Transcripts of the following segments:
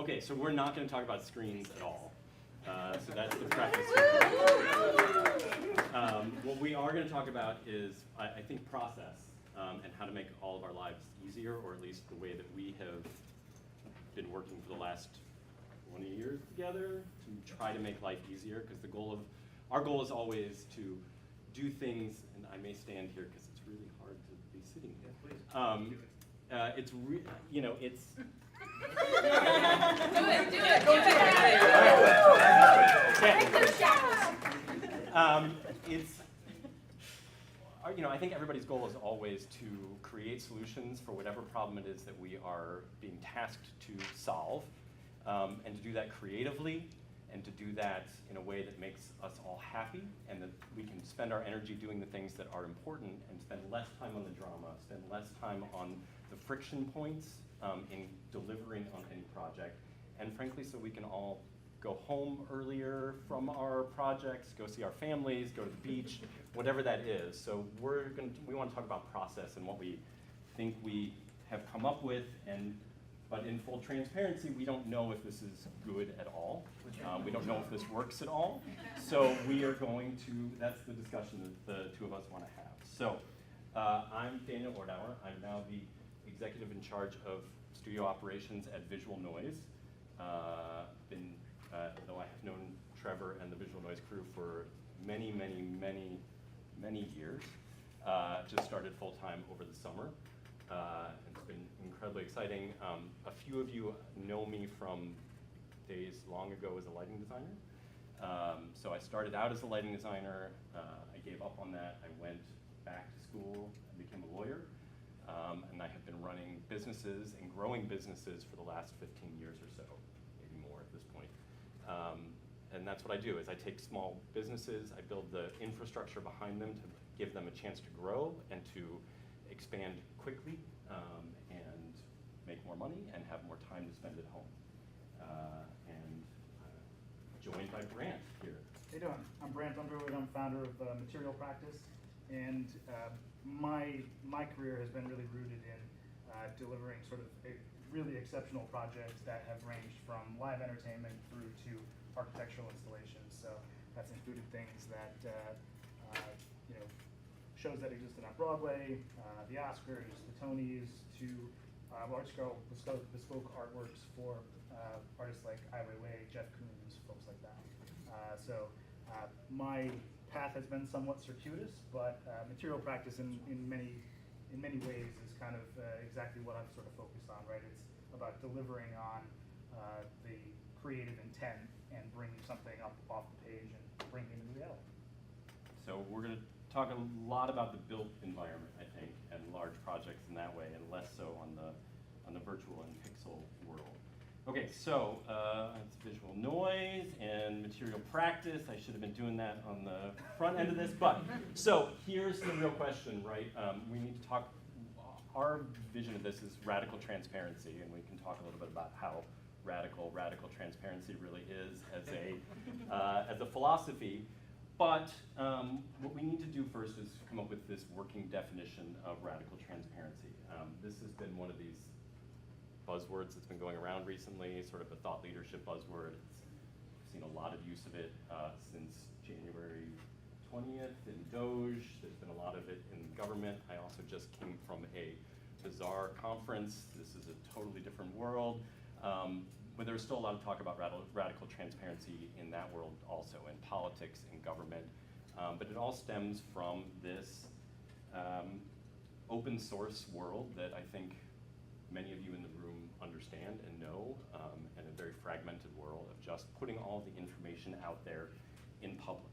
Okay, so we're not going to talk about screens at all. So that's the preface. What we are going to talk about is, I think, process and how to make all of our lives easier, or at least the way that we have been working for the last 20 years together to try to make life easier. Because our goal is always to do things, and I may stand here because it's really hard to be sitting here. It's I think everybody's goal is always to create solutions for whatever problem it is that we are being tasked to solve, and to do that creatively, and to do that in a way that makes us all happy, and that we can spend our energy doing the things that are important, and spend less time on the drama, spend less time on the friction points in delivering on any project, and frankly, so we can all go home earlier from our projects, go see our families, go to the beach, whatever that is. So we want to talk about process and what we think we have come up with, but in full transparency, we don't know if this is good at all. We don't know if this works at all. So we are going to, that's the discussion that the two of us want to have. So I'm Daniel Ordauer. I'm now the executive in charge of studio operations at Visual Noise. Though I have known Trevor and the Visual Noise crew for many, many, many, many years. Just started full-time over the summer. It's been incredibly exciting. A few of you know me from days long ago as a lighting designer. So I started out as a lighting designer. I gave up on that. I went back to school and became a lawyer. And I have been running businesses and growing businesses for the last 15 years or so, maybe more at this point. And that's what I do, is I take small businesses, I build the infrastructure behind them to give them a chance to grow and to expand quickly, and make more money and have more time to spend at home. Joined by Brant here. How you doing? I'm Brant Underwood. I'm founder of Material Practice, and my career has been really rooted in delivering sort of really exceptional projects that have ranged from live entertainment through to architectural installations. So that's included things that shows that existed on Broadway, the Oscars, the Tonys, to large-scale bespoke artworks for artists like Ai Weiwei, Jeff Koons, folks like that. My path has been somewhat circuitous, but Material Practice in many ways is kind of exactly what I've sort of focused on, right? It's about delivering on the creative intent and bringing something up off the page and bringing it into reality. So we're going to talk a lot about the built environment, I think, and large projects in that way, and less so on the virtual and pixel world. Okay, so it's Visual Noise and Material Practice. I should have been doing that on the front end of this, but so here's the real question, right? We need to talk. Our vision of this is radical transparency, and we can talk a little bit about how radical transparency really is as a philosophy. But what we need to do first is come up with this working definition of radical transparency. This has been one of these buzzwords that's been going around recently, sort of a thought leadership buzzword. I've seen a lot of use of it since January 20th in Doge. There's been a lot of it in government. I also just came from a bizarre conference. This is a totally different world. But there's still a lot of talk about radical transparency in that world also, in politics, in government. But it all stems from this open source world that I think many of you in the room understand and know, and a very fragmented world of just putting all the information out there in public.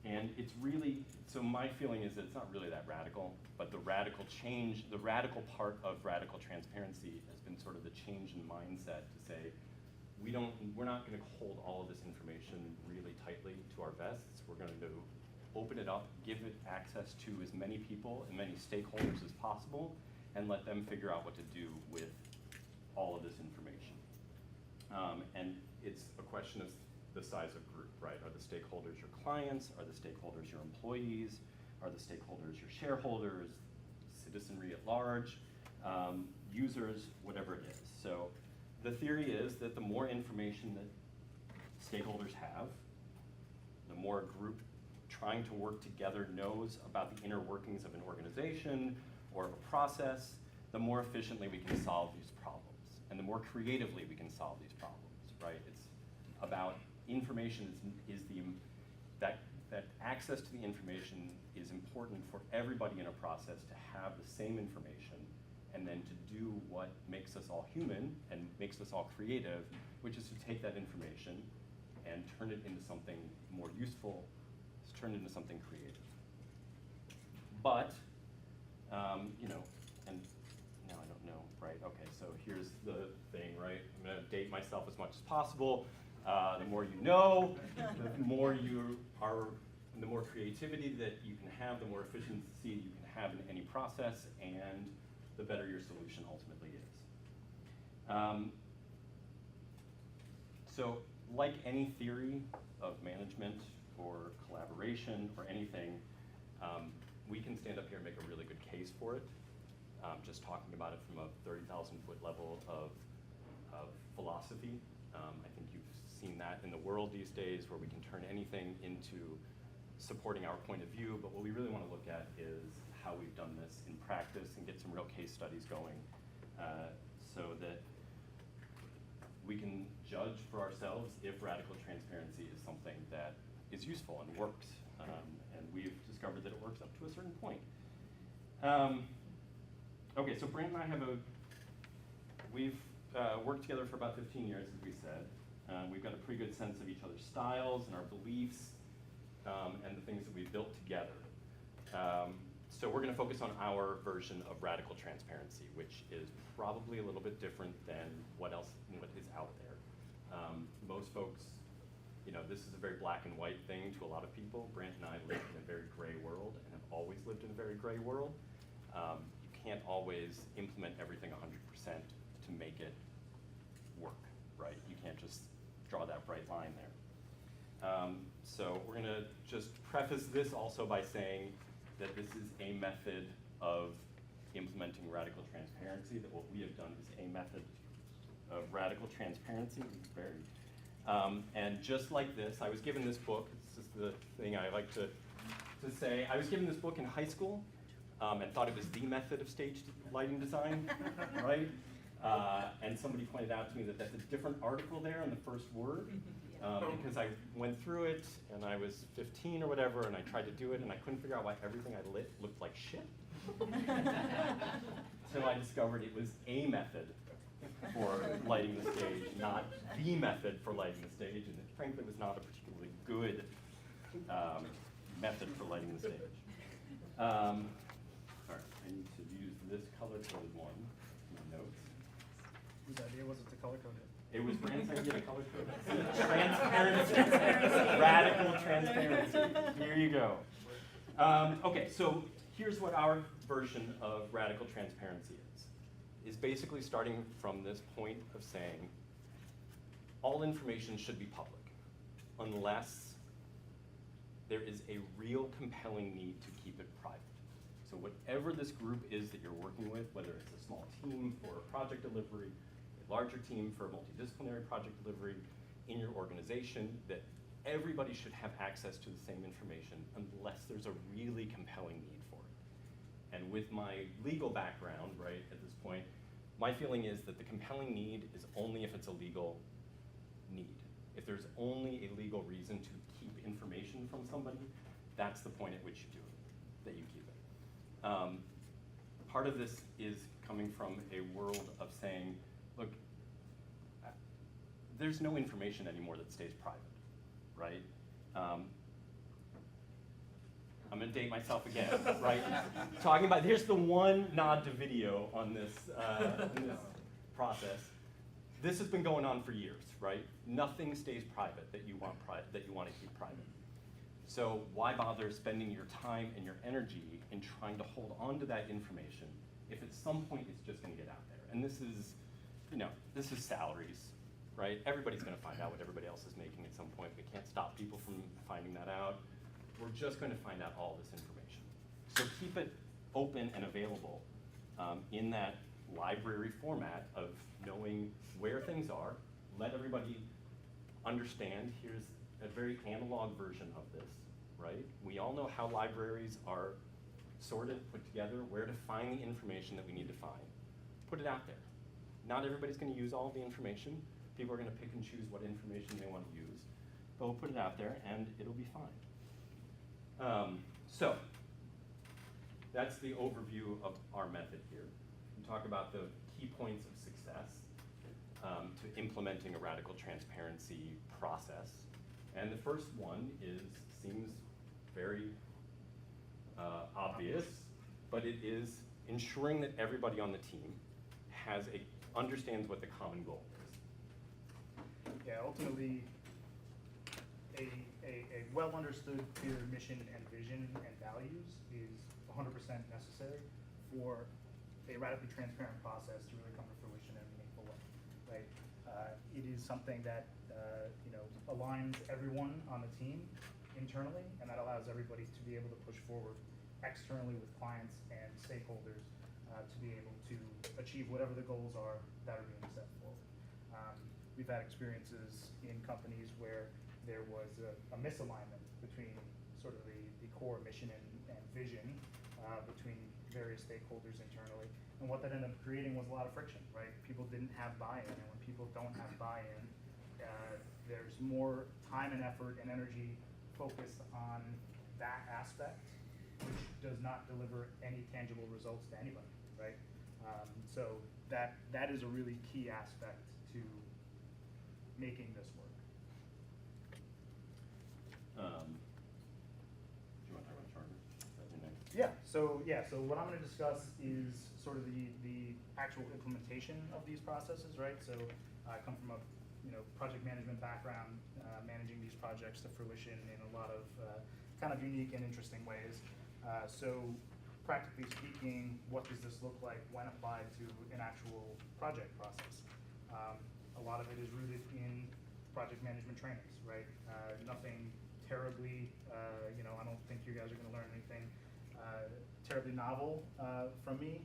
And it's really, so my feeling is that it's not really that radical, but the radical change, the radical part of radical transparency has been sort of the change in mindset to say, we're not going to hold all of this information really tightly to our vests. We're going to open it up, give it access to as many people and many stakeholders as possible, and let them figure out what to do with all of this information. And it's a question of the size of group, right? Are the stakeholders your clients? Are the stakeholders your employees? Are the stakeholders your shareholders, citizenry at large, users, whatever it is? So the theory is that the more information that stakeholders have, the more a group trying to work together knows about the inner workings of an organization or of a process, the more efficiently we can solve these problems, and the more creatively we can solve these problems, right? It's about information that access to the information is important for everybody in a process to have the same information, and then to do what makes us all human and makes us all creative, which is to take that information and turn it into something more useful, turn it into something creative. But, you know, and now I don't know, right? Okay, so here's the thing, right? I'm gonna date myself as much as possible. The more you know, the more you are, the more creativity that you can have, the more efficiency you can have in any process, and the better your solution ultimately is. So like any theory of management or collaboration or anything, we can stand up here and make a really good case for it. Just talking about it from a 30,000-foot level of philosophy. I think you've seen that in the world these days, where we can turn anything into supporting our point of view, but what we really want to look at is how we've done this in practice and get some real case studies going, so that we can judge for ourselves if radical transparency is something that is useful and works. And we've discovered that it works up to a certain point. Okay, so Brant and I we've worked together for about 15 years, as we said. We've got a pretty good sense of each other's styles and our beliefs, and the things that we've built together. So we're gonna focus on our version of radical transparency, which is probably a little bit different than what is out there. Most folks, you know, this is a very black and white thing to a lot of people. Brant and I live in a very gray world and have always lived in a very gray world. You can't always implement everything 100% to make it work, right? You can't just draw that bright line there. So we're gonna just preface this also by saying that this is a method of implementing radical transparency, that what we have done is a method of radical transparency. And just like this, I was given this book. It's just the thing I like to say. I was given this book in high school and thought it was the method of stage lighting design, right? And somebody pointed out to me that that's a different article there in the first word, because I went through it and I was 15 or whatever, and I tried to do it and I couldn't figure out why everything I lit looked like shit. Until I discovered it was a method for lighting the stage, not the method for lighting the stage, and it frankly was not a particularly good method for lighting the stage. All right, I need to use this color-coded one in my notes. Whose idea was it to color code it? It was Brand's idea to color code it. Transparency, radical transparency. Here you go. Okay, so here's what our version of radical transparency is basically starting from this point of saying all information should be public unless there is a real compelling need to keep it private. So whatever this group is that you're working with, whether it's a small team for project delivery, a larger team for multidisciplinary project delivery in your organization, that everybody should have access to the same information unless there's a really compelling need for it. And with my legal background, right, at this point, my feeling is that the compelling need is only if it's a legal need. If there's only a legal reason to keep information from somebody, that's the point at which you do it, that you keep it. Part of this is coming from a world of saying, look, there's no information anymore that stays private, right? I'm gonna date myself again, right? Talking about, here's the one nod to video on this, process. This has been going on for years, right? Nothing stays private that you want to keep private. So why bother spending your time and your energy in trying to hold on to that information if at some point it's just gonna get out there? And this is, you know, this is salaries, right? Everybody's gonna find out what everybody else is making at some point. We can't stop people from finding that out. We're just going to find out all this information. So keep it open and available in that library format of knowing where things are, let everybody understand, here's a very analog version of this, right? We all know how libraries are sorted, put together, where to find the information that we need to find. Put it out there. Not everybody's gonna use all the information. People are gonna pick and choose what information they want to use, but we'll put it out there and it'll be fine. So, that's the overview of our method here. We talk about the key points of success to implementing a radical transparency process. And the first one seems very obvious, but it is ensuring that everybody on the team understands what the common goal is. Yeah, ultimately, a well understood, clear mission and vision and values is 100% necessary for a radically transparent process to really come to fruition in a meaningful way, right? It is something that aligns everyone on the team internally, and that allows everybody to be able to push forward externally with clients and stakeholders to be able to achieve whatever the goals are that are being set forward. We've had experiences in companies where there was a misalignment between sort of the core mission and vision between various stakeholders internally. And what that ended up creating was a lot of friction, right? People didn't have buy-in, and when people don't have buy-in, there's more time and effort and energy focused on that aspect, which does not deliver any tangible results to anybody, right? So that is a really key aspect to making this work. Do you want to talk about charter? Is that your next? So what I'm going to discuss is sort of the actual implementation of these processes, right? So I come from a project management background, managing these projects to fruition in a lot of kind of unique and interesting ways. So practically speaking, what does this look like when applied to an actual project process? A lot of it is rooted in project management trainings, right? Nothing terribly, I don't think you guys are going to learn anything terribly novel from me,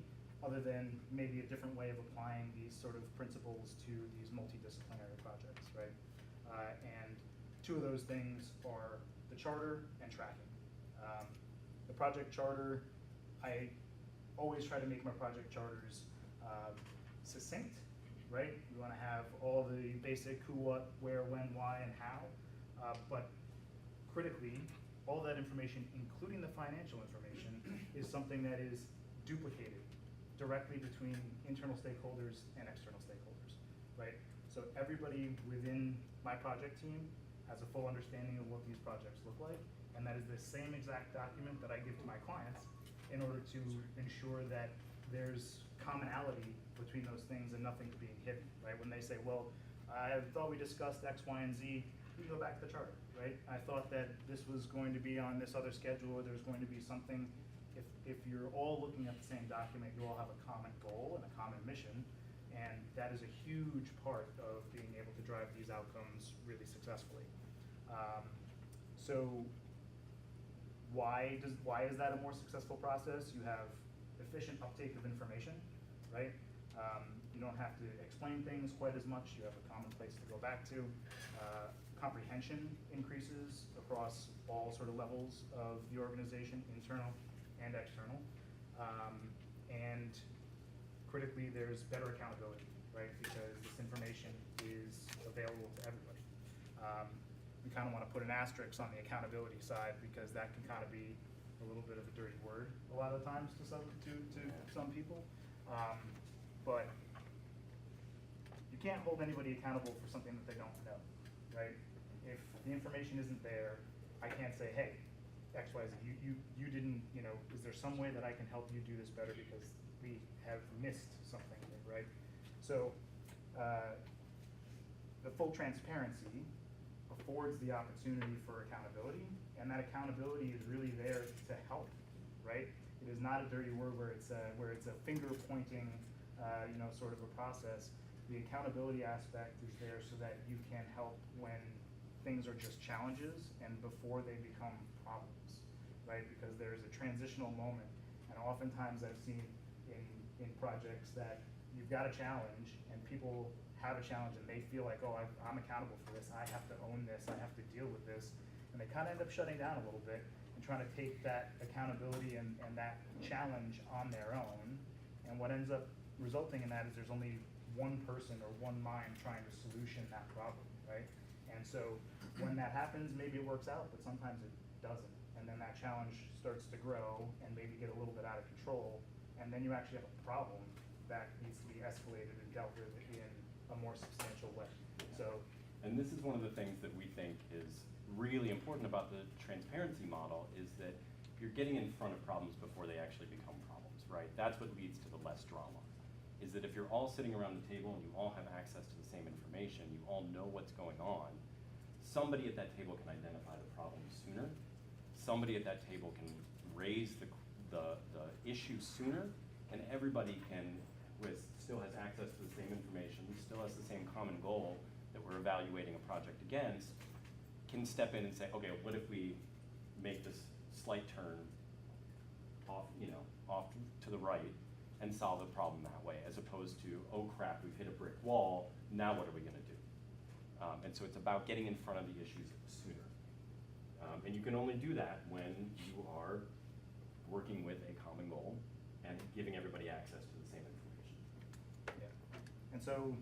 other than maybe a different way of applying these sort of principles to these multidisciplinary projects, right? And two of those things are the charter and tracking. The project charter, I always try to make my project charters succinct, right? We want to have all the basic who, what, where, when, why, and how, but critically, all that information, including the financial information, is something that is duplicated directly between internal stakeholders and external stakeholders, right? So everybody within my project team has a full understanding of what these projects look like, and that is the same exact document that I give to my clients in order to ensure that there's commonality between those things and nothing's being hidden, right? When they say, well, I thought we discussed X, Y, and Z, we go back to the charter, right? I thought that this was going to be on this other schedule, or there's going to be something. If you're all looking at the same document, you all have a common goal and a common mission, and that is a huge part of being able to drive these outcomes really successfully. So why is that a more successful process? You have efficient uptake of information, right? You don't have to explain things quite as much. You have a common place to go back to. Comprehension increases across all sort of levels of the organization, internal and external. And critically, there's better accountability, right? Because this information is available to everybody. We kind of want to put an asterisk on the accountability side, because that can kind of be a little bit of a dirty word a lot of times to some people. But you can't hold anybody accountable for something that they don't know, right? If the information isn't there, I can't say, hey, X, Y, Z, you didn't, is there some way that I can help you do this better because we have missed something here, right? So the full transparency affords the opportunity for accountability, and that accountability is really there to help, right? It is not a dirty word where it's a finger pointing, sort of a process. The accountability aspect is there so that you can help when things are just challenges and before they become problems, right? Because there's a transitional moment, and oftentimes I've seen in projects that you've got a challenge and people have a challenge and they feel like, oh, I'm accountable for this, I have to own this, I have to deal with this, and they kind of end up shutting down a little bit and trying to take that accountability and that challenge on their own. And what ends up resulting in that is there's only one person or one mind trying to solution that problem, right? And so when that happens, maybe it works out, but sometimes it doesn't. And then that challenge starts to grow and maybe get a little bit out of control, and then you actually have a problem that needs to be escalated and dealt with in a more substantial way. So, and this is one of the things that we think is really important about the transparency model, is that you're getting in front of problems before they actually become problems, right? That's what leads to the less drama, is that if you're all sitting around the table and you all have access to the same information, you all know what's going on, somebody at that table can identify the problem sooner, somebody at that table can raise the issue sooner, and everybody can, who still has access to the same information, still has the same common goal that we're evaluating a project against, can step in and say, okay, what if we make this slight turn off to the right and solve the problem that way, as opposed to, oh crap, we've hit a brick wall, now what are we gonna do? And so it's about getting in front of the issues sooner. And you can only do that when you are working with a common goal and giving everybody access to the same information. yeah. And so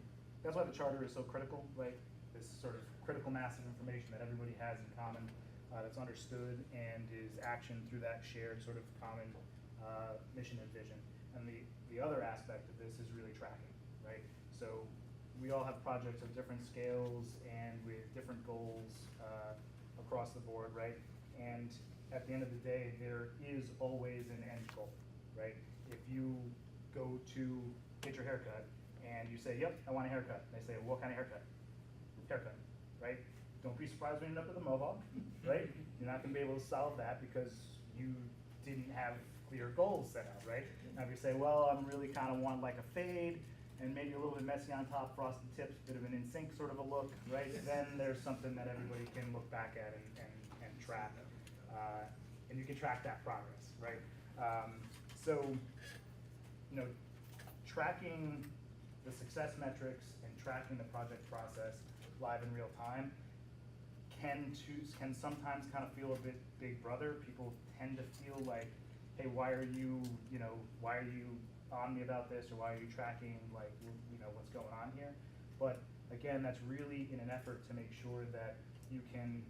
that's why the charter is so critical, right? This sort of critical mass of information that everybody has in common, that's understood and is actioned through that shared sort of common mission and vision. And the other aspect of this is really tracking, right? So we all have projects of different scales and with different goals across the board, right? And at the end of the day, there is always an end goal, right? If you go to get your haircut and you say, yep, I want a haircut. And they say, well, what kind of haircut? Haircut, right? Don't be surprised when you end up with a mohawk, right? You're not gonna be able to solve that because you didn't have clear goals set out, right? Now if you say, well, I'm really kind of want like a fade and maybe a little bit messy on top, frosted tips, bit of an in-sync sort of a look, right? Then there's something that everybody can look back at and track. And you can track that progress, right? So, tracking the success metrics and tracking the project process live in real time can sometimes kind of feel a bit big brother. People tend to feel like, hey, why are you on me about this, or why are you tracking, like, what's going on here? But again, that's really in an effort to make sure that you can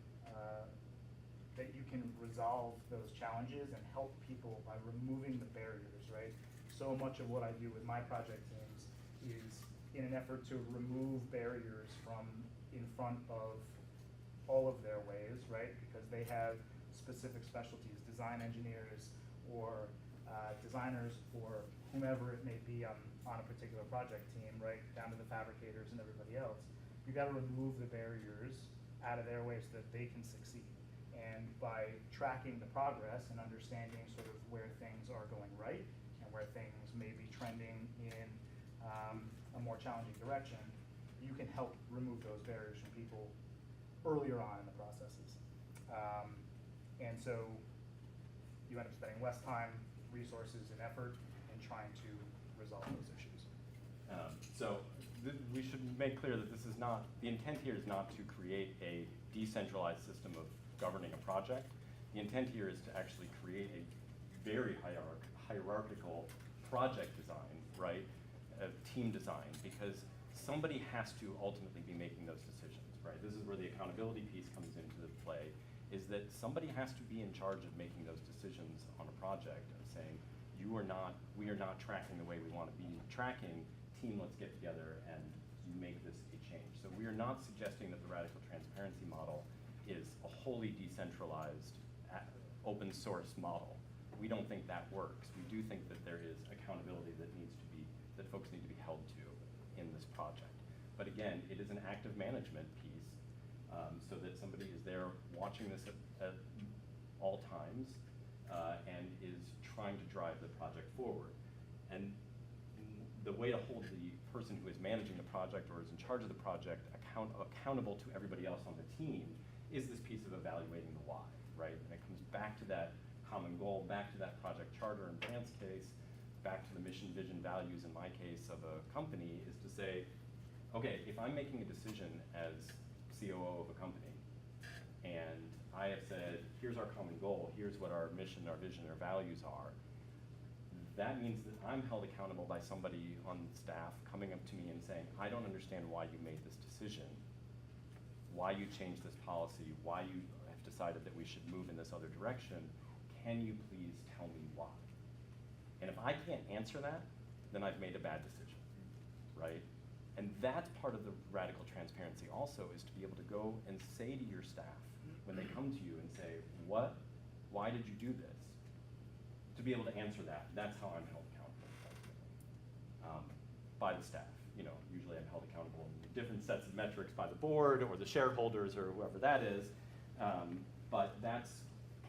resolve those challenges and help people by removing the barriers, right? So much of what I do with my project teams is in an effort to remove barriers from in front of all of their ways, right? Because they have specific specialties, design engineers or designers or whomever it may be on a particular project team, right? Down to the fabricators and everybody else. You gotta remove the barriers out of their way so that they can succeed. And by tracking the progress and understanding sort of where things are going right and where things may be trending in a more challenging direction, you can help remove those barriers from people earlier on in the processes. And so you end up spending less time, resources, and effort in trying to resolve those issues. We should make clear that this is not, the intent here is not to create a decentralized system of governing a project. The intent here is to actually create a very hierarchical project design, right? A team design, because somebody has to ultimately be making those decisions, right? This is where the accountability piece comes into the play, is that somebody has to be in charge of making those decisions on a project and saying, we are not tracking the way we want to be tracking, team, let's get together and make this a change. So we are not suggesting that the radical transparency model is a wholly decentralized open source model. We don't think that works. We do think that there is accountability that folks need to be held to in this project. But again, it is an active management piece, so that somebody is there watching this at all times and is trying to drive the project forward. And the way to hold the person who is managing the project or is in charge of the project accountable to everybody else on the team is this piece of evaluating the why, right? And it comes back to that common goal, back to that project charter in Brandt's case, back to the mission, vision, values in my case of a company is to say, okay, if I'm making a decision as COO of a company, and I have said, here's our common goal, here's what our mission, our vision, our values are, that means that I'm held accountable by somebody on staff coming up to me and saying, I don't understand why you made this decision, why you changed this policy, why you have decided that we should move in this other direction. Can you please tell me why? And if I can't answer that, then I've made a bad decision, right? And that's part of the radical transparency also, is to be able to go and say to your staff when they come to you and say, why did you do this? To be able to answer that, that's how I'm held accountable by the staff. You know, usually I'm held accountable in different sets of metrics by the board or the shareholders or whoever that is, but that's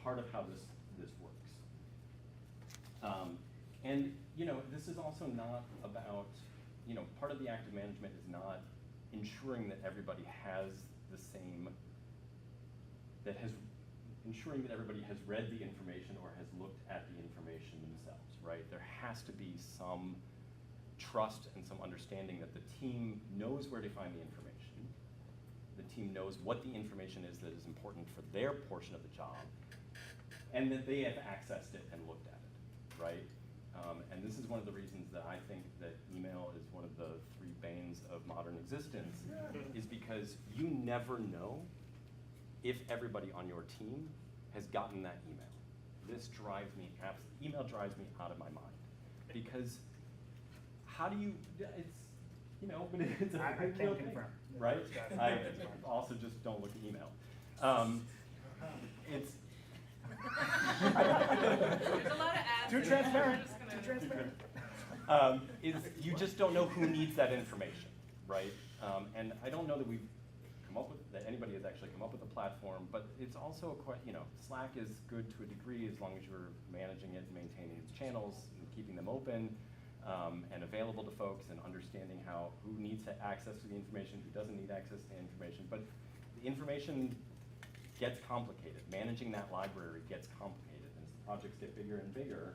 part of how this works. And you know, this is also not about, you know, part of the active management is not ensuring that everybody has the same, ensuring that everybody has read the information or has looked at the information themselves, right? There has to be some trust and some understanding that the team knows where to find the information. The team knows what the information is that is important for their portion of the job, and that they have accessed it and looked at it, right? And this is one of the reasons that I think that email is one of the three banes of modern existence, is because you never know if everybody on your team has gotten that email. This drives me, email drives me out of my mind. Because how do you, it's, you know, but it's a I real can't thing, confirm. right? Yeah, I also just don't look at email. It's, There's a lot of ads. Too in there. transparent. We're just gonna- Too transparent. you just don't know who needs that information, right? And I don't know that we've come up with, that anybody has actually come up with a platform, but it's also you know, Slack is good to a degree as long as you're managing it and maintaining its channels and keeping them open and available to folks and understanding who needs access to the information, who doesn't need access to the information. But the information gets complicated. Managing that library gets complicated. And as the projects get bigger and bigger,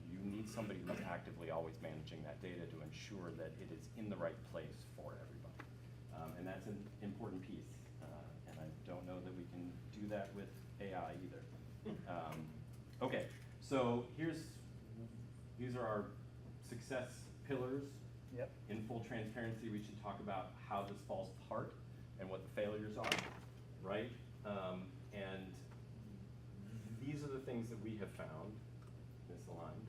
you need somebody who's actively always managing that data to ensure that it is in the right place for everybody. And that's an important piece. And I don't know that we can do that with AI either. Okay, so these are our success pillars. Yep. In full transparency, we should talk about how this falls apart and what the failures are, right? And these are the things that we have found, misaligned,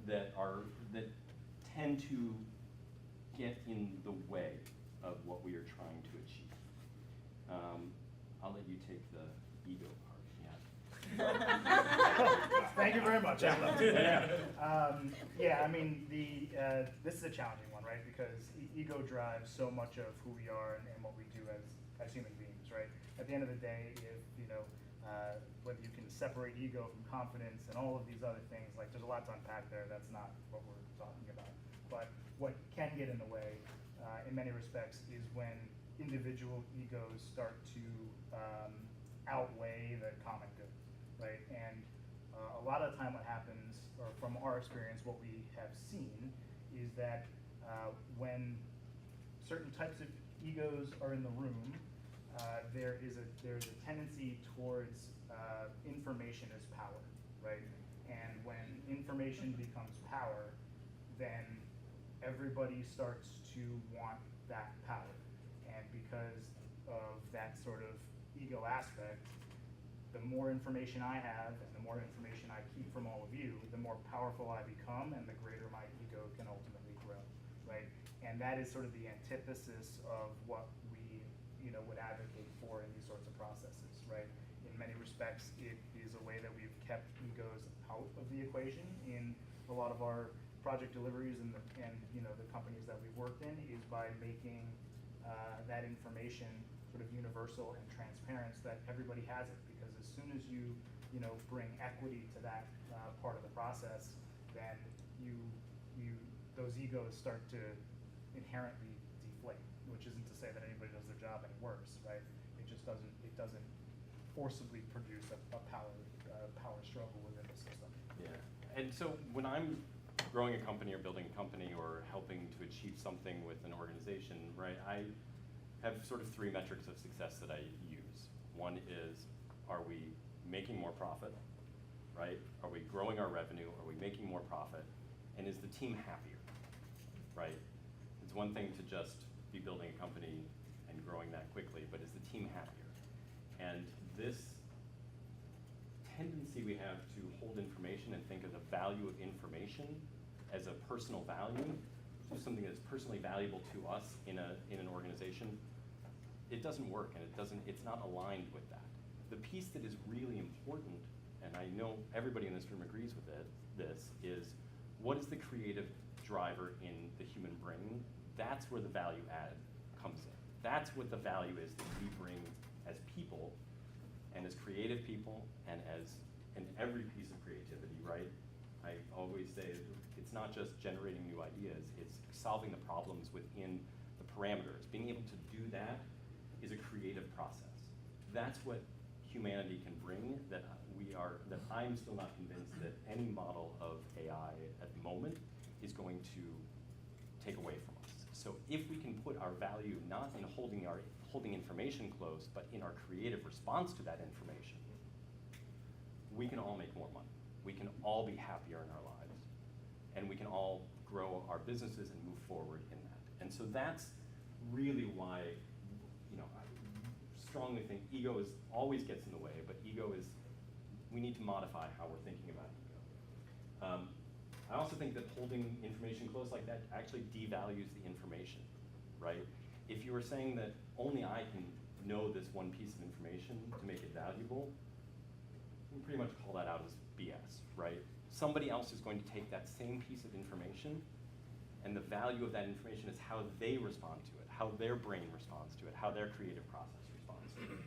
that tend to get in the way of what we are trying to achieve. I'll let you take the ego part. Yeah. Thank you very much. Yeah. Yeah, I mean, this is a challenging one, right? Because ego drives so much of who we are and what we do as human beings, right? At the end of the day, if, you know, whether you can separate ego from confidence and all of these other things, like there's a lot to unpack there. That's not what we're talking about. But what can get in the way, in many respects, is when individual egos start to outweigh the common good, right? And a lot of the time what happens, or from our experience, what we have seen is that when certain types of egos are in the room, there's a tendency towards information as power, right? And when information becomes power, then everybody starts to want that power. And because of that sort of ego aspect, the more information I have and the more information I keep from all of you, the more powerful I become and the greater my ego can ultimately grow, right? And that is sort of the antithesis of what we, you know, would advocate for in these sorts of processes, right? In many respects, it is a way that we've kept egos out of the equation in a lot of our project deliveries and you know, the companies that we've worked in, is by making that information sort of universal and transparent so that everybody has it. Because as soon as you know, bring equity to that part of the process, then those egos start to inherently deflate. Which isn't to say that anybody does their job any worse, right? It just doesn't forcibly produce a power struggle within the system. Yeah, and so when I'm growing a company or building a company or helping to achieve something with an organization, right, I have sort of 3 metrics of success that I use. One is, are we making more profit, right? Are we growing our revenue? Are we making more profit? And is the team happier, right? It's one thing to just be building a company and growing that quickly, but is the team happier? And this tendency we have to hold information and think of the value of information as a personal value, to something that's personally valuable to us in an organization, it doesn't work, and it's not aligned with that. The piece that is really important, and I know everybody in this room agrees with this is, what is the creative driver in the human brain? That's where the value add comes in. That's what the value is that we bring as people, and as creative people, and as in every piece of creativity, right? I always say it's not just generating new ideas, it's solving the problems within the parameters. Being able to do that is a creative process. That's what humanity can bring that I'm still not convinced that any model of AI at the moment is going to take away from us. So if we can put our value not in holding information close, but in our creative response to that information, we can all make more money. We can all be happier in our lives, and we can all grow our businesses and move forward in that. And so that's really why, I strongly think ego always gets in the way, but we need to modify how we're thinking about ego. I also think that holding information close like that actually devalues the information, right? If you were saying that only I can know this one piece of information to make it valuable, you can pretty much call that out as BS, right? Somebody else is going to take that same piece of information, and the value of that information is how they respond to it, how their brain responds to it, how their creative process responds to it.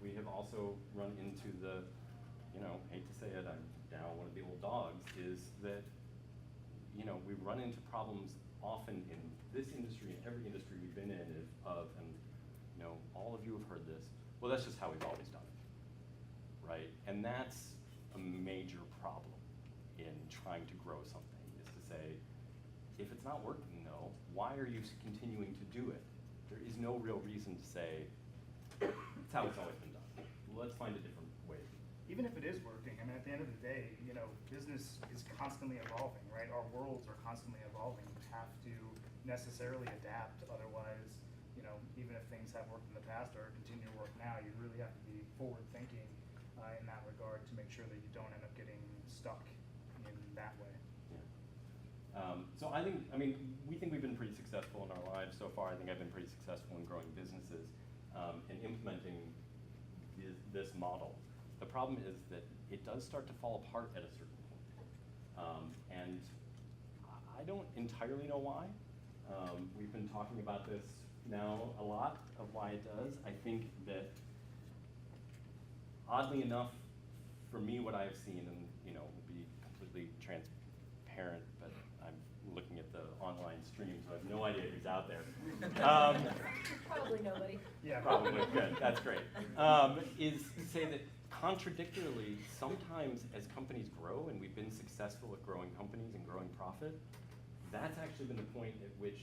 We have also run into the, hate to say it, I'm now one of the old dogs, is that, we run into problems often in this industry and every industry we've been in all of you have heard this, well, that's just how we've always done it, right? And that's a major problem in trying to grow something, is to say, if it's not working though, why are you continuing to do it? There is no real reason to say, it's how it's always been done. Let's find a different way. Even if it is working, at the end of the day, business is constantly evolving, right? Our worlds are constantly evolving. You have to necessarily adapt, otherwise, even if things have worked in the past or continue to work now, you really have to be forward-thinking in that regard to make sure that you don't end up getting stuck in that way. Yeah. So we think we've been pretty successful in our lives so far. I think I've been pretty successful in growing businesses and implementing this model. The problem is that it does start to fall apart at a certain point. And I don't entirely know why. We've been talking about this now a lot of why it does. I think that, oddly enough, for me, what I've seen, and will be completely transparent, but I'm looking at the online stream, so I have no idea who's out there. Probably nobody. Yeah, Probably, good, that's great. Is to say that contradictorily, sometimes as companies grow, and we've been successful at growing companies and growing profit, that's actually been the point at which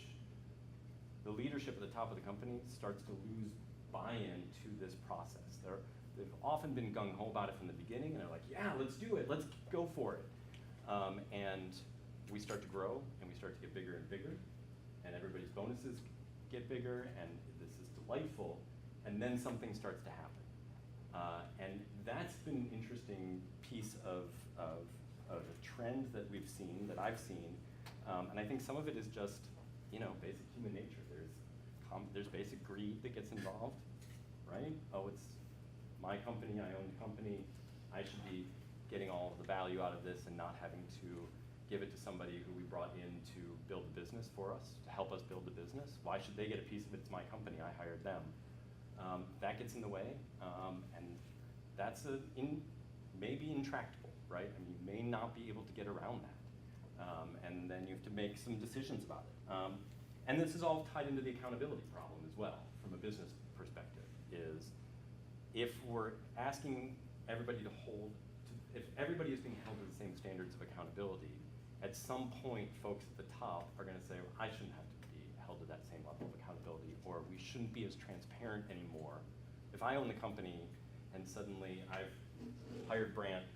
the leadership at the top of the company starts to lose buy-in to this process. They've often been gung-ho about it from the beginning, and they're like, yeah, let's do it, let's go for it. And we start to grow, and we start to get bigger and bigger, and everybody's bonuses get bigger, and this is delightful, and then something starts to happen. And that's been an interesting piece of a trend that we've seen, that I've seen, and I think some of it is just, basic human nature. There's basic greed that gets involved, right? Oh, it's my company, I own the company, I should be getting all of the value out of this and not having to give it to somebody who we brought in to build the business for us, to help us build the business. Why should they get a piece of it? It's my company, I hired them. That gets in the way, and that's maybe intractable, right? You may not be able to get around that. And then you have to make some decisions about it. And this is all tied into the accountability problem as well, from a business perspective, is if we're asking everybody to hold if everybody is being held to the same standards of accountability, at some point, folks at the top are going to say, well, I shouldn't have to be held to that same level of accountability, or we shouldn't be as transparent anymore. If I own the company and suddenly I've hired Brant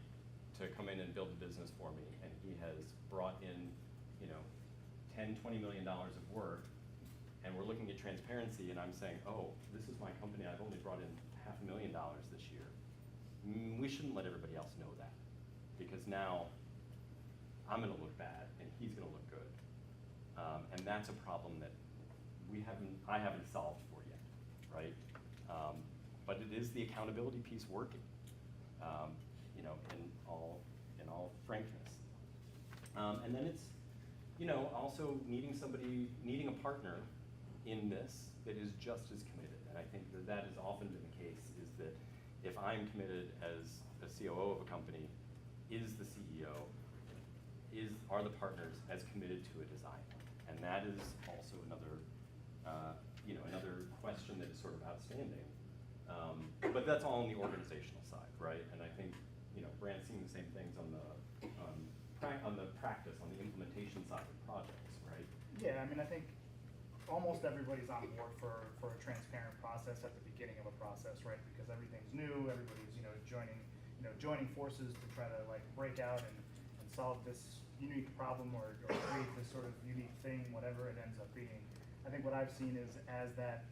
to come in and build the business for me, and he has brought in, you know, $10, $20 million of work, and we're looking at transparency, and I'm saying, oh, this is my company, I've only brought in $500,000 this year. We shouldn't let everybody else know that, because now I'm gonna look bad and he's gonna look good. And that's a problem that I haven't solved for yet, right? But it is the accountability piece working, you know, in all frankness. And then it's, you know, also needing a partner in this that is just as committed. And I think that has often been the case, is that if I'm committed as a COO of a company, is the CEO, are the partners as committed to it as I am? And that is also another, you know, another question that is sort of outstanding. But that's all on the organizational side, right? And I think, you know, Brandt's seeing the same things on the practice, on the implementation side of projects, right? Yeah, I mean, I think almost everybody's on board for a transparent process at the beginning of a process, right? Because everything's new, everybody's, you know, joining forces to try to like break out and solve this unique problem or create this sort of unique thing, whatever it ends up being. I think what I've seen is as that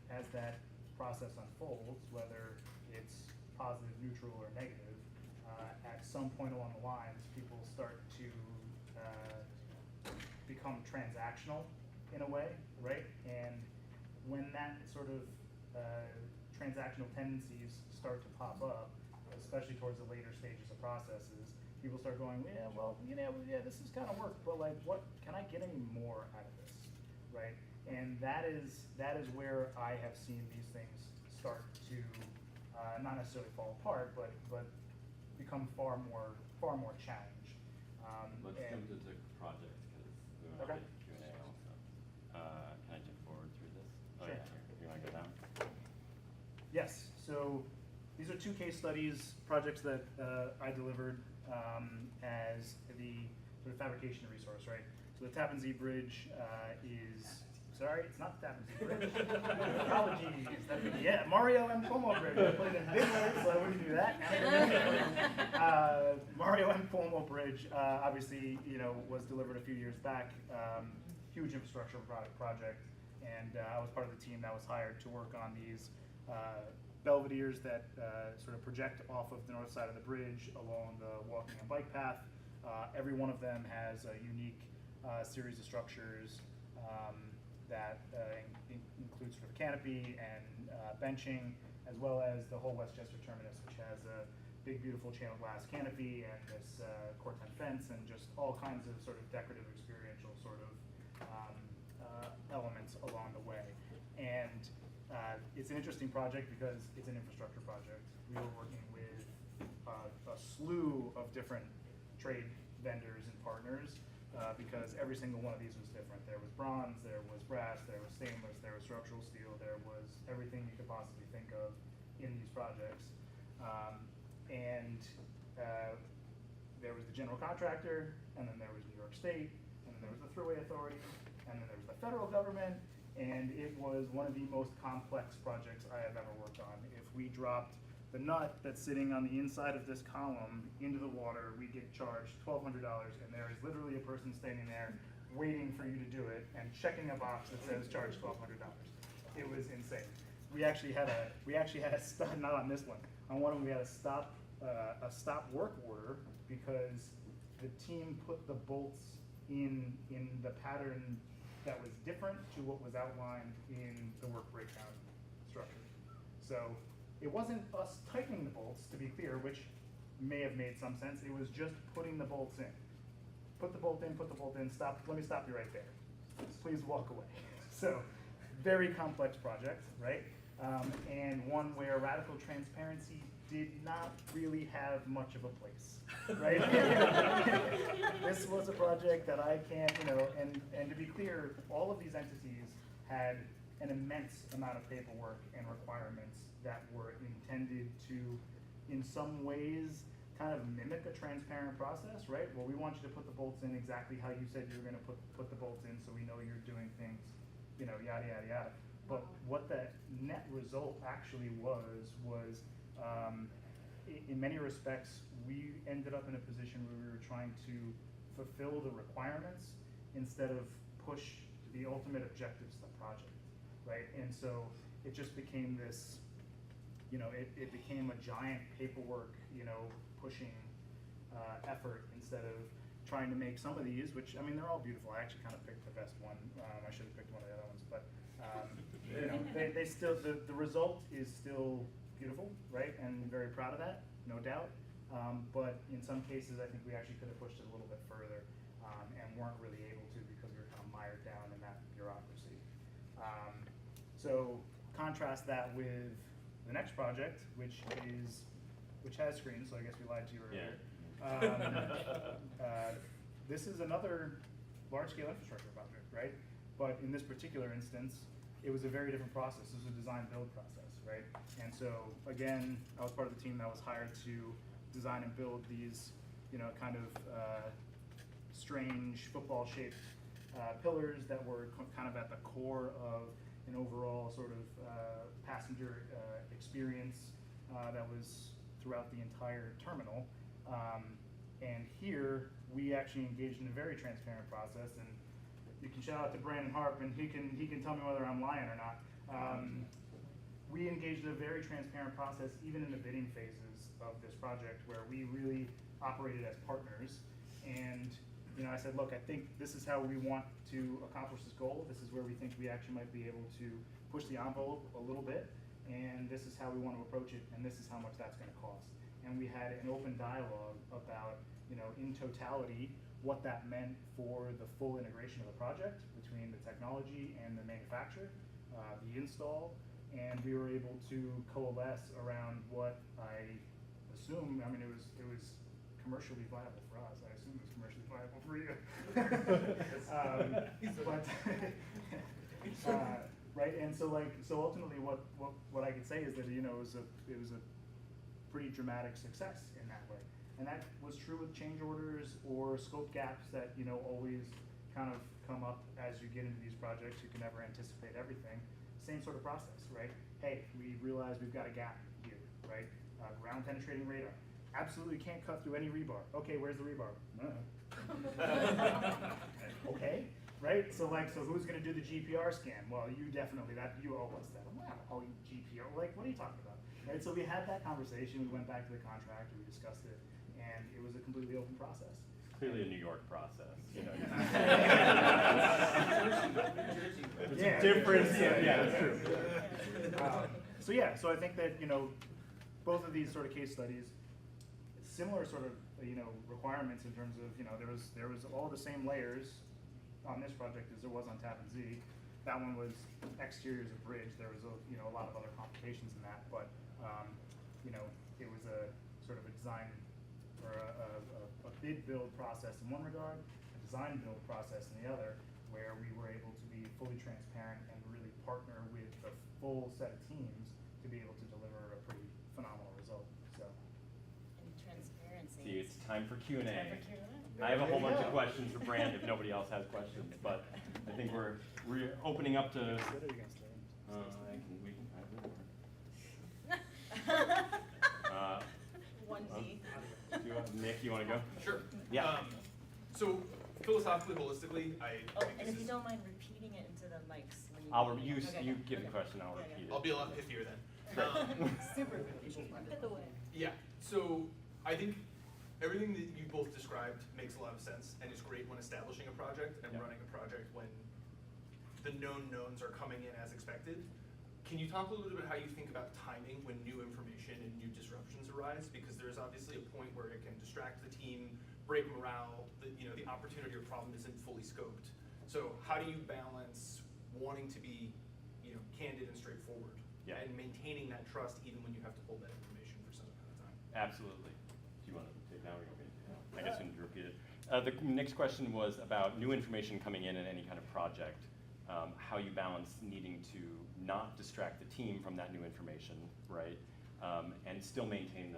process unfolds, whether it's positive, neutral, or negative, at some point along the lines, people start to become transactional in a way, right? And when that sort of transactional tendencies start to pop up, especially towards the later stages of processes, people start going, yeah, well, you know, yeah, this is kind of work, but like, what can I get any more out of this, right? And that is where I have seen these things start to not necessarily fall apart, but become far more challenged. Let's jump into projects, because we want to Okay. get Q&A also. Can I jump forward through this? Oh, Sure. yeah, here. You want to go down? Yes, so these are 2 case studies, projects that I delivered as the sort of fabrication resource, right? So the Tappan Zee Bridge sorry, it's not the Tappan Zee Bridge. Apologies, yeah, Mario M. Cuomo Bridge. I put it in big letters so I wouldn't do that. Mario M. Cuomo Bridge, obviously, you know, was delivered a few years back. Huge infrastructure project, and I was part of the team that was hired to work on these belvederes that sort of project off of the north side of the bridge along the walking and bike path. Every one of them has a unique series of structures that includes sort of canopy and benching, as well as the whole Westchester terminus, which has a big, beautiful channel glass canopy and this corten fence and just all kinds of sort of decorative, experiential sort of elements along the way. And it's an interesting project because it's an infrastructure project. We were working with a slew of different trade vendors and partners because every single one of these was different. There was bronze, there was brass, there was stainless, there was structural steel, there was everything you could possibly think of in these projects. There was the general contractor, and then there was New York State, and then there was the Thruway Authority, and then there was the federal government, and it was one of the most complex projects I have ever worked on. If we dropped the nut that's sitting on the inside of this column into the water, we get charged $1,200, and there is literally a person standing there waiting for you to do it and checking a box that says charge $1,200. It was insane. We actually had a stop, not on this one. On one of them, we had a stop work order because the team put the bolts in the pattern that was different to what was outlined in the work breakdown structure. So it wasn't us tightening the bolts, to be clear, which may have made some sense. It was just putting the bolts in. Put the bolt in, stop, let me stop you right there. Please walk away. So, very complex project, right? And one where radical transparency did not really have much of a place, right? This was a project that I can't, you know, and to be clear, all of these entities had an immense amount of paperwork and requirements that were intended to, in some ways, kind of mimic a transparent process, right? Well, we want you to put the bolts in exactly how you said you were gonna put the bolts in, so we know you're doing things, you know, yada, yada, yada. But what the net result actually was, in many respects, we ended up in a position where we were trying to fulfill the requirements instead of push the ultimate objectives of the project, right? And so it just became this, you know, it became a giant paperwork, you know, pushing effort instead of trying to make some of these, which, I mean, they're all beautiful. I actually kind of picked the best one. I should have picked one of the other ones, but you know, they still, the result is still beautiful, right? And very proud of that, no doubt. But in some cases, I think we actually could have pushed it a little bit further and weren't really able to because we were kind of mired down in that bureaucracy. So contrast that with the next project, which has screens, so I guess we lied to you earlier. Yeah. This is another large-scale infrastructure project, right? But in this particular instance, it was a very different process. It was a design-build process, right? And so, again, I was part of the team that was hired to design and build these, you know, kind of strange football-shaped pillars that were kind of at the core of an overall sort of passenger experience that was throughout the entire terminal. And here, we actually engaged in a very transparent process, and you can shout out to Brandon Harp, and he can tell me whether I'm lying or not. We engaged in a very transparent process, even in the bidding phases of this project, where we really operated as partners. And you know, I said, look, I think this is how we want to accomplish this goal. This is where we think we actually might be able to push the envelope a little bit, and this is how we want to approach it, and this is how much that's going to cost. And we had an open dialogue about, you know, in totality, what that meant for the full integration of the project between the technology and the manufacturer, the install, and we were able to coalesce around what I assume, I mean, it was commercially viable for us. I assume it was commercially viable for you. Right, and so ultimately what I could say is that, you know, it was a pretty dramatic success in that way. And that was true with change orders or scope gaps that, you know, always kind of come up as you get into these projects. You can never anticipate everything. Same sort of process, right? Hey, we realize we've got a gap here, right? Ground penetrating radar. Absolutely can't cut through any rebar. Okay, where's the rebar? Okay, right? So who's gonna do the GPR scan? Well, you definitely, you owe us that. Wow, oh, GPR, like, what are you talking about? Right, so we had that conversation, we went back to the contractor, we discussed it, and it was a completely open process. Clearly a New York process, you know. It's Yeah, a difference, yeah, yeah, that's true. So I think that, you know, both of these sort of case studies, similar sort of, you know, requirements in terms of, you know, there was all the same layers on this project as there was on Tappan Zee. That one was exteriors of bridge. There was a lot of other complications in that, but you know, it was a sort of a design or a bid build process in one regard, a design build process in the other, where we were able to be fully transparent and really partner with the full set of teams to be able to deliver a pretty phenomenal result. So. And transparency. See, it's time for Q&A. Time for Q&A. I have a whole bunch of Yeah. questions for Brand if nobody else has questions, but I think we're opening up to. One D. Nick, you want to go? Sure. Yeah. So philosophically, holistically, I Oh, think and this if you is, don't mind repeating it into the mics. when You Okay. give the Okay. question, I'll Yeah, repeat it. I'll be a lot pithier then. Super. Get the way. Yeah, so I think everything that you both described makes a lot of sense and is great when establishing a project and Yeah. running a project when the known knowns are coming in as expected. Can you talk a little bit about how you think about timing when new information and new disruptions arise? Because there's obviously a point where it can distract the team, break morale, the opportunity or problem isn't fully scoped. So how do you balance wanting to be, candid and straightforward? Yeah. And maintaining that trust even when you have to hold that information for some amount of time? Absolutely. Do you want to take that or you want me to? I guess we need to repeat it. The next question was about new information coming in any kind of project. How you balance needing to not distract the team from that new information, right? And still maintain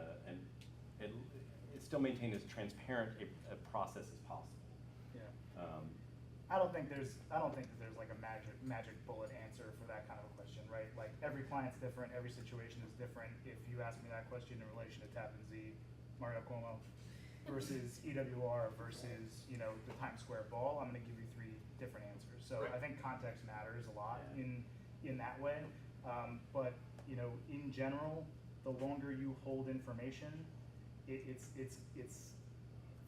still maintain as transparent a process as possible. Yeah. Um, I don't think that there's like a magic bullet answer for that kind of a question, right? Like every client's different, every situation is different. If you ask me that question in relation to Tappan Zee, Mario Cuomo, versus EWR versus, you know, the Times Square ball, I'm gonna give you 3 different answers. So Right. I think context matters a lot Yeah. in that way. But, you know, in general, the longer you hold information, it's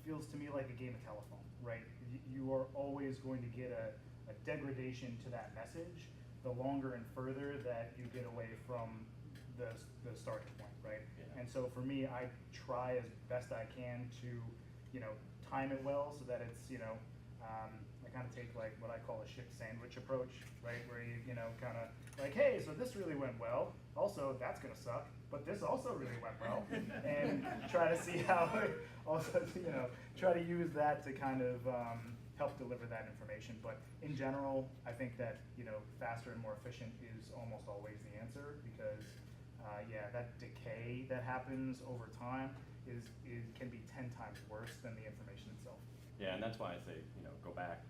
feels to me like a game of telephone, right? You are always going to get a degradation to that message the longer and further that you get away from the starting point, right? Yeah. And so for me, I try as best I can to, you know, time it well so that it's, you know, I kind of take like what I call a ship sandwich approach, right? Where you know, kind of like, hey, so this really went well. Also, that's gonna suck, but this also really went well, and try to see how. Also, you know, try to use that to kind of help deliver that information. But in general, I think that, you know, faster and more efficient is almost always the answer because, yeah, that decay that happens over time can be 10 times worse than the information itself. Yeah, and that's why I say, you know, go back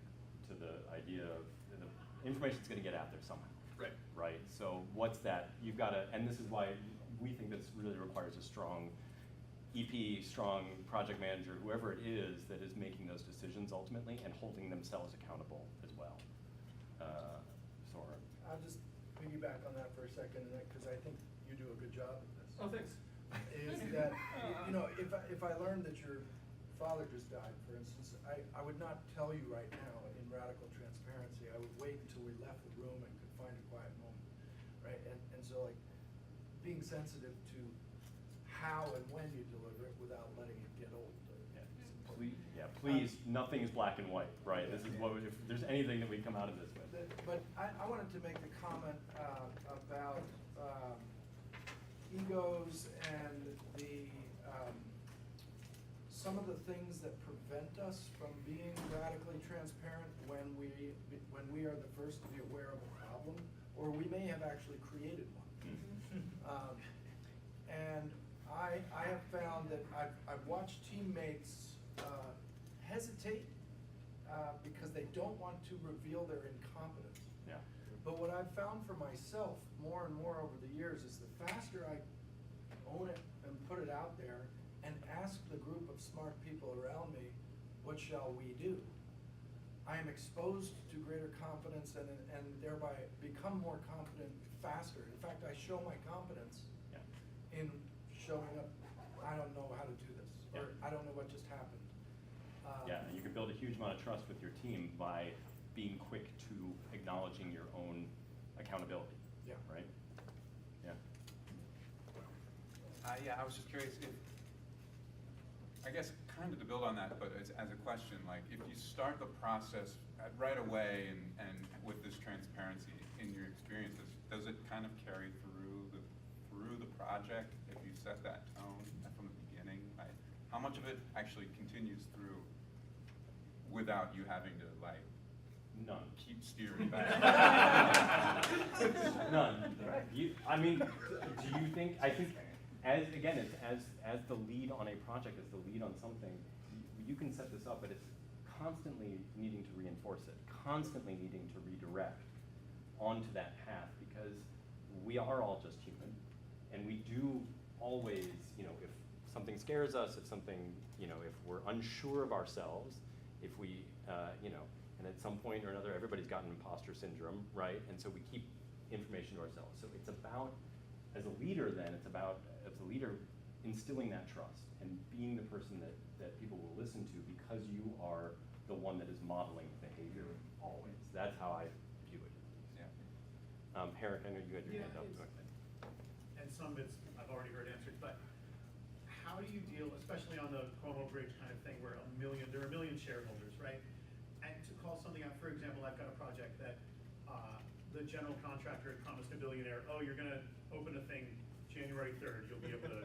to the idea of the information's going to get out there somehow. Right. Right. So what's that? You've got to, and this is why we think this really requires a strong EP, strong project manager, whoever it is that is making those decisions ultimately and holding themselves accountable as well. Sora. I'll just piggyback on that for a second, because I think you do a good job at this. Oh, thanks. Is that, you know, if I learned that your father just died, for instance, I would not tell you right now in radical transparency. I would wait until we left the room and could find a quiet moment, right? And so, like, being sensitive to how and when you deliver it without letting it get old. Please, nothing is black and white, right? This is what, if there's anything that we come out of this with. But I wanted to make the comment about egos and the some of the things that prevent us from being radically transparent when we are the first to be aware of a problem, or we may have actually created one. And I have found that I've watched teammates hesitate because they don't want to reveal their incompetence. Yeah. But what I've found for myself more and more over the years is the faster I own it and put it out there and ask the group of smart people around me, what shall we do? I am exposed to greater confidence and thereby become more confident faster. In fact, I show my competence in showing up, I don't know how to do this, or I don't know what just happened. Yeah, and you can build a huge amount of trust with your team by being quick to acknowledging your own accountability. Yeah. Right? Yeah. Yeah, I was just curious if, I guess kind of to build on that, but as a question, like if you start the process right away and with this transparency in your experiences, does it kind of carry through the project if you set that tone from the beginning? Like, how much of it actually continues through without you having to like None. keep steering back? None. I mean, do you think, I think, as the lead on a project, as the lead on something, you can set this up, but it's constantly needing to reinforce it, constantly needing to redirect onto that path, because we are all just human, and we do always, you know, if something scares us, if something, you know, if we're unsure of ourselves, if we, you know, and at some point or another, everybody's gotten imposter syndrome, right? And so we keep information to ourselves. So it's about, as a leader then, it's about, as a leader, instilling that trust and being the person that people will listen to because you are the one that is modeling behavior always. That's how I view it. Yeah. Herrick, I know you had your Yeah, hand up. and some of it's I've already heard answered, but how do you deal, especially on the Cuomo Bridge kind of thing where there are a million shareholders, right? And to call something out, for example, I've got a project that the general contractor had promised a billionaire, oh, you're gonna open a thing January 3rd, you'll be able to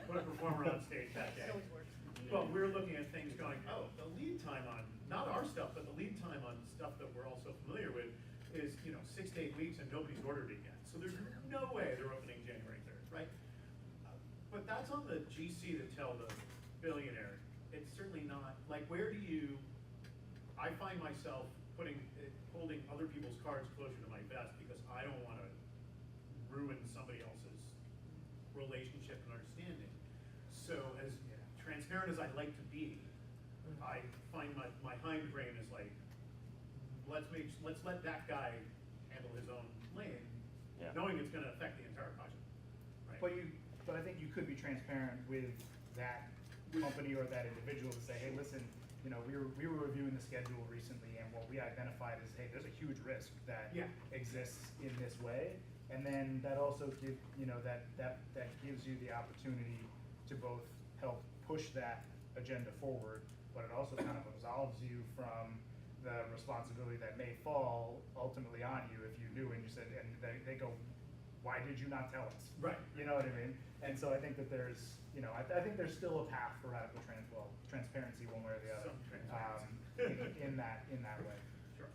put a performer on stage that day. It always works. But we're looking at things going, oh, the lead time on, not our stuff, but the lead time on stuff that we're also familiar with is, you know, 6 to 8 weeks and nobody's ordered it yet. So there's no way they're opening January 3rd, right? But that's on the GC to tell the billionaire, it's certainly not, like, where do you, I find myself holding other people's cards closer to my vest because I don't want to ruin somebody else's relationship and understanding. So as transparent as I like to be, I find my hind brain is like, let's let that guy handle his own lane, knowing it's gonna affect the entire project, right? But I think you could be transparent with that company or that individual to say, hey, listen, you know, we were reviewing the schedule recently, and what we identified is, hey, there's a huge risk that exists in this way, and then that also gives, you know, that gives you the opportunity to both help push that agenda forward, but it also kind of absolves you from the responsibility that may fall ultimately on you if you knew and you said, and they go, why did you not tell us? Right. You know what I mean? And so I think that there's, you know, I think there's still a path for radical transparency one way or the other. Some transparency. In that way. Sure.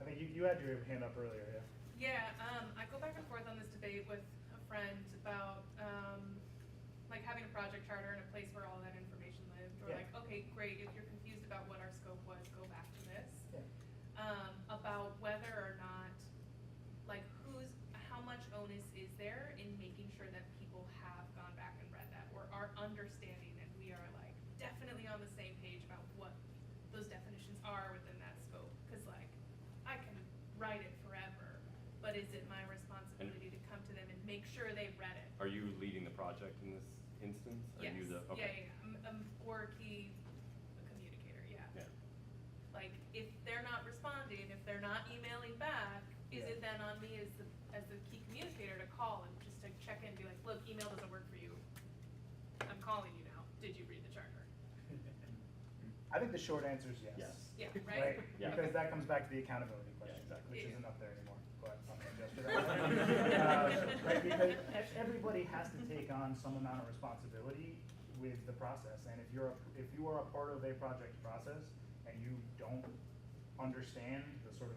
I think you had your hand up earlier, yeah? Yeah, I go back and forth on this debate with a friend about like having a project charter in a place where all that information lived, or Yeah. like, okay, great, if you're confused about what our scope was, go back to this. Yeah. About whether or not, like, how much onus is there in making sure that people have gone back and read that, or are understanding, and we are like definitely on the same page about what those definitions are within that scope. Cause like, I can write it forever, but is it my responsibility to come to them and make sure they've read it? Are you leading the project in this instance? Are Yes, you the, okay. yeah. Or a key communicator, yeah. Yeah. Like, if they're not responding, if they're not emailing back, is it then on me as the key communicator to call and just to check in and be like, look, email doesn't work for you. I'm calling you now. Did you read the charter? I think the short answer is yes. Yes. Yeah, right? Yeah. Because that comes back to the accountability question, exactly. which Yeah. isn't up there anymore, but I'm gonna adjust for that. Right, because everybody has to take on some amount of responsibility with the process, and if you are a part of a project process and you don't understand the sort of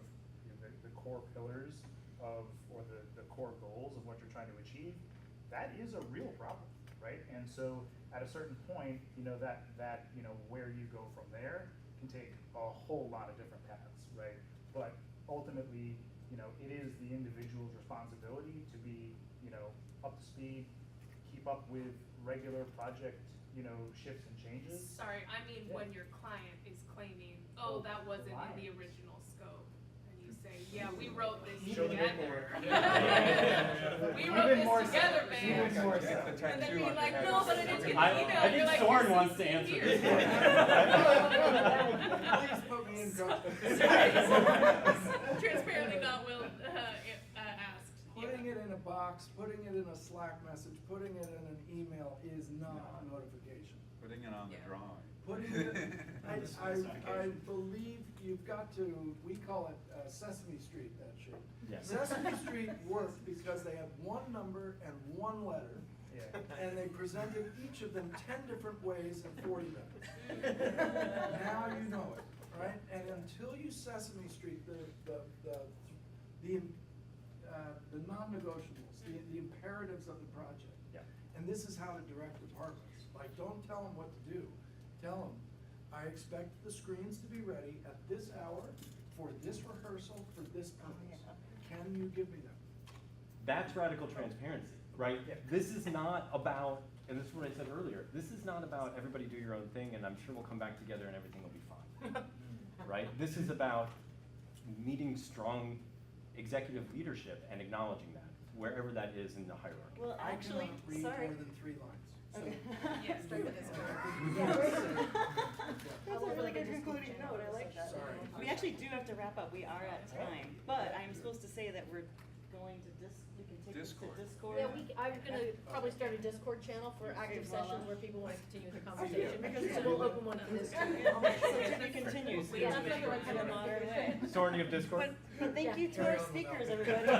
the core pillars of, or the core goals of what you're trying to achieve, that is a real problem, right? And so at a certain point, you know, that you know, where you go from there can take a whole lot of different paths, right? But ultimately, you know, it is the individual's responsibility to be, you know, up to speed, keep up with regular project, you know, shifts and changes. Sorry, I mean Yeah. when your client is claiming, oh, that wasn't in the Client. original scope, and you say, yeah, we wrote this Show the together. paperwork. We wrote Even more this so. together, Even babe. more Get so. the And then tattoo being on like, your no, head. but I didn't get the I email. think You're like, Soren "You're wants to CC'd answer here." this. Please put me in trouble. Transparently not asked. Putting it in a box, putting it in a Slack message, putting it in an email is not notification. Putting it on the Yeah. drawing. Putting it, I believe you've got to, we call it Sesame Street, that shit. Yeah. Sesame Street worked because they had one number and one letter, Yeah. and they presented each of them 10 different ways in 40 minutes. Now you know it, right? And until you Sesame Street the non-negotiables, the imperatives of the project. Yeah. And this is how to direct departments. Like, don't tell them what to do. Tell them, I expect the screens to be ready at this hour for this rehearsal for this purpose. Can you give me them? That's radical transparency, right? Yeah. This is not about, and this is what I said earlier, this is not about everybody do your own thing and I'm sure we'll come back together and everything will be fine, right? This is about needing strong executive leadership and acknowledging that, wherever that is in the hierarchy. Well, actually, I cannot read sorry. more than 3 lines. So- Okay. Yeah, start with this one. Yeah, right. That's a really good concluding note, I like that. Sorry. We actually do have to wrap up, we are at time, but I'm supposed to say that we're going to we can take this to Discord. Discord. Yeah, I'm gonna probably start a Discord channel for active sessions where people wanna continue the conversation, so we'll open one for this too. So to be continued, we Yeah, have to that's what in a modern way. Soren, you have Discord? But thank you to Yeah. our speakers, everybody. They were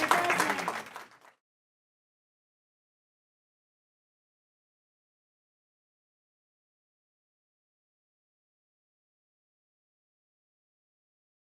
fascinating.